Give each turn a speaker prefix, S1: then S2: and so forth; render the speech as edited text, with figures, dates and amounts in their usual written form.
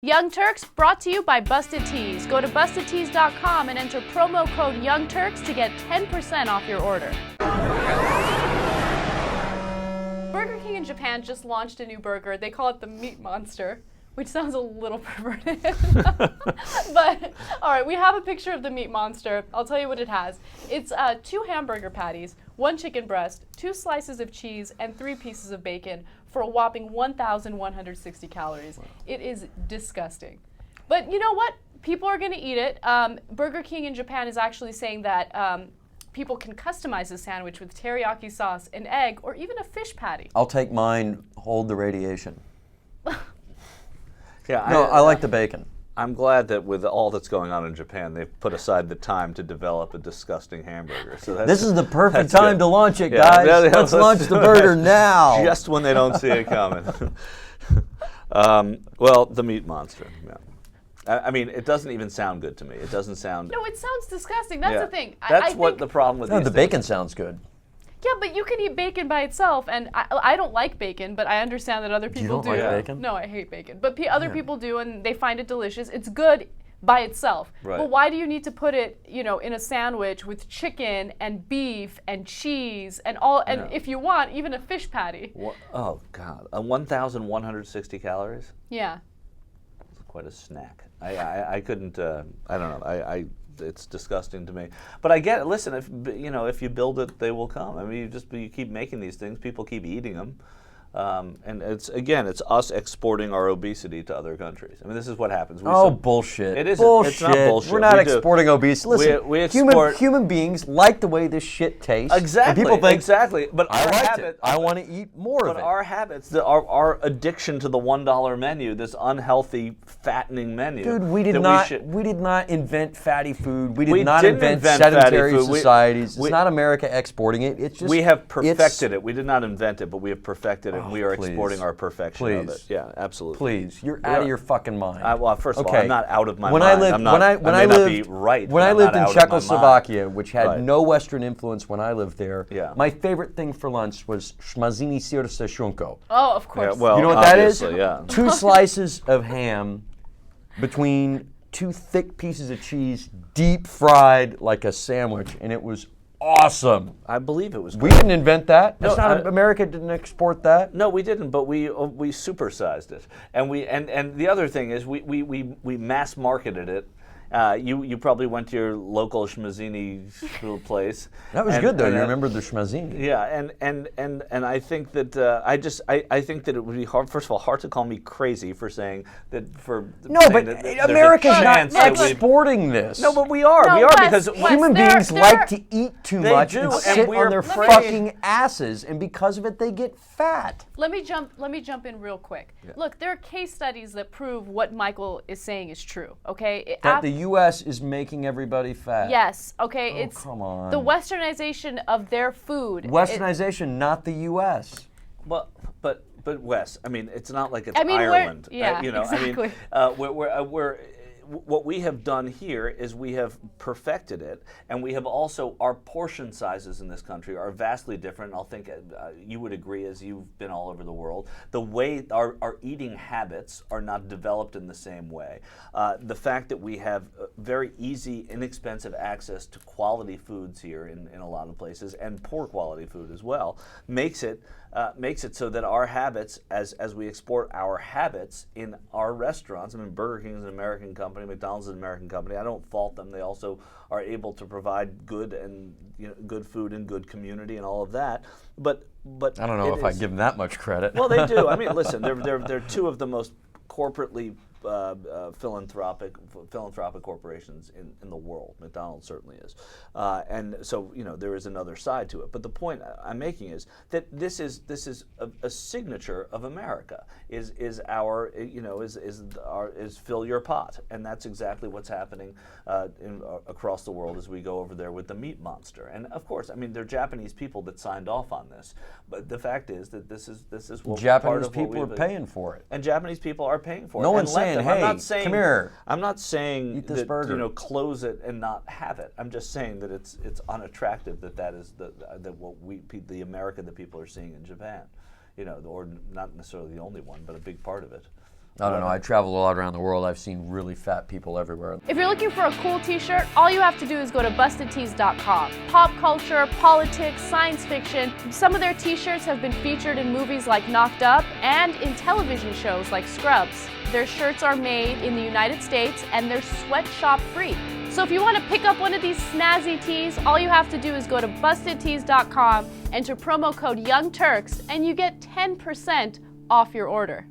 S1: Young Turks brought to you by Busted Tees. Go to bustedtees.com and enter promo code Young Turks to get 10% off your order. Burger King in Japan just launched a new burger. They call it the Meat Monster, which sounds a little perverted. But, all right, we have a picture of the Meat Monster. I'll tell you what it has. It's 2 hamburger patties, 1 chicken breast, 2 slices of cheese, and 3 pieces of bacon for a whopping 1,160 calories. Wow. It is disgusting. But you know what? People are going to eat it. Burger King in Japan is actually saying that people can customize the sandwich with teriyaki sauce, an egg, or even a fish patty.
S2: I'll take mine, hold the radiation.
S3: Yeah,
S2: no, I like the bacon.
S3: I'm glad that with all that's going on in Japan, they've put aside the time to develop a disgusst hamburger. So
S2: this is the perfect time to launch it,
S3: yeah,
S2: guys.
S3: Yeah,
S2: let's launch the burger now.
S3: Just when they don't see it coming. Well, the Meat Monster. Yeah. I mean, it doesn't even sound good to me. It doesn't sound...
S1: No, it sounds disgusting. That's the thing.
S3: That's what the problem with these
S2: the bacon sounds good.
S1: Yeah, but you can eat bacon by itself, and I don't like bacon, but I understand that other people do.
S2: You don't like bacon?
S1: No, I hate bacon. But other people do, and they find it delicious. It's good by itself.
S3: Right.
S1: But why do you need to put it, in a sandwich with chicken and beef and cheese and all, and if you want, even a fish patty?
S3: Oh, God. 1,160 calories?
S1: Yeah.
S3: It's quite a snack. I couldn't, I don't know. It's disgusting to me, but I get it. Listen, if you build it, they will come. I mean, you keep making these things, people keep eating them, and it's us exporting our obesity to other countries. I mean, this is what happens.
S2: Bullshit!
S3: It isn't.
S2: Bullshit.
S3: It's not bullshit.
S2: We're not exporting obesity. Listen,
S3: we export
S2: human beings like the way this shit tastes.
S3: Exactly.
S2: And people think
S3: but
S2: I
S3: our
S2: liked
S3: habit.
S2: it. I want to eat more of it.
S3: But our habits, our addiction to the $1 menu, this unhealthy, fattening menu.
S2: Dude, we did not invent fatty food. We did not
S3: didn't
S2: invent
S3: fatty
S2: sedentary
S3: food.
S2: societies. It's not America exporting it. It's just
S3: we have perfected it. We did not invent it, but we have perfected it. And we are
S2: please.
S3: exporting our perfection of it. Yeah, absolutely.
S2: Please, you're out of your fucking mind.
S3: Well, first of all, I'm not out of my
S2: when
S3: mind.
S2: I lived,
S3: I'm not,
S2: when
S3: I
S2: I
S3: may
S2: lived,
S3: not be right.
S2: When I lived in Czechoslovakia, which had
S3: Right.
S2: no Western influence when I lived there,
S3: Yeah.
S2: my favorite thing for lunch was schmazini sir se shunko.
S1: Oh, of course.
S3: Yeah, well,
S2: You know what that is?
S3: Yeah.
S2: 2 slices of ham between 2 thick pieces of cheese, deep fried like a sandwich, and it was awesome.
S3: I believe it was
S2: We
S3: good.
S2: didn't invent that.
S3: No,
S2: America didn't export that.
S3: No, we didn't, but we supersized it, and the other thing is we mass marketed it. You probably went to your local schmazzini place.
S2: That was good though. You remember the schmazzini?
S3: Yeah, and I think that I think that it would be hard. First of all, hard to call me crazy for saying that.
S2: America's not exporting this.
S3: No, but we are.
S1: No,
S3: we are
S1: Wes,
S3: because
S1: Wes,
S2: human beings like to eat too
S3: They
S2: much
S3: do,
S2: and
S3: and
S2: sit
S3: we're
S2: on their
S3: afraid.
S2: fucking asses, and because of it, they get fat.
S1: Let me jump in real quick.
S3: Yeah.
S1: Look, there are case studies that prove what Michael is saying is true. Okay.
S2: That the U.S. is making everybody fat.
S1: Yes. Okay. It's
S2: come on.
S1: the westernization of their food.
S2: Westernization, not the U.S.
S3: Well, but Wes, I mean, it's not like it's
S1: I mean,
S3: Ireland.
S1: yeah, exactly.
S3: I mean, what we have done here is we have perfected it, and we have also, our portion sizes in this country are vastly different. I'll think you would agree, as you've been all over the world. The way our eating habits are not developed in the same way. The fact that we have very easy, inexpensive access to quality foods here in a lot of places, and poor quality food as well, makes it so that our habits, as we export our habits in our restaurants. I mean, Burger King is an American company, McDonald's is an American company. I don't fault them. They also are able to provide good food and good community and all of that. But
S2: I don't know if I give them that much credit.
S3: Well, they do. I mean, listen, they're 2 of the most corporately philanthropic corporations in the world. McDonald's certainly is, and so there is another side to it. But the point I'm making is that this is a signature of America. Is fill your pot, and that's exactly what's happening across the world as we go over there with the Meat Monster. And of course, I mean, they're Japanese people that signed off on this, but the fact is that this is what
S2: Japanese people are paying for it,
S3: and Japanese people are paying for it.
S2: No one's saying, "Hey, come here.
S3: I'm not saying
S2: eat this
S3: that
S2: burger.
S3: Close it and not have it. I'm just saying that it's unattractive that is what the America that people are seeing in Japan, or not necessarily the only one, but a big part of it.
S2: I don't know. I travel a lot around the world. I've seen really fat people everywhere.
S1: If you're looking for a cool t-shirt, all you have to do is go to bustedtees.com. Pop culture, politics, science fiction. Some of their t-shirts have been featured in movies like Knocked Up and in television shows like Scrubs. Their shirts are made in the United States and they're sweatshop free. So if you want to pick up one of these snazzy tees, all you have to do is go to bustedtees.com, enter promo code Young Turks, and you get 10% off your order.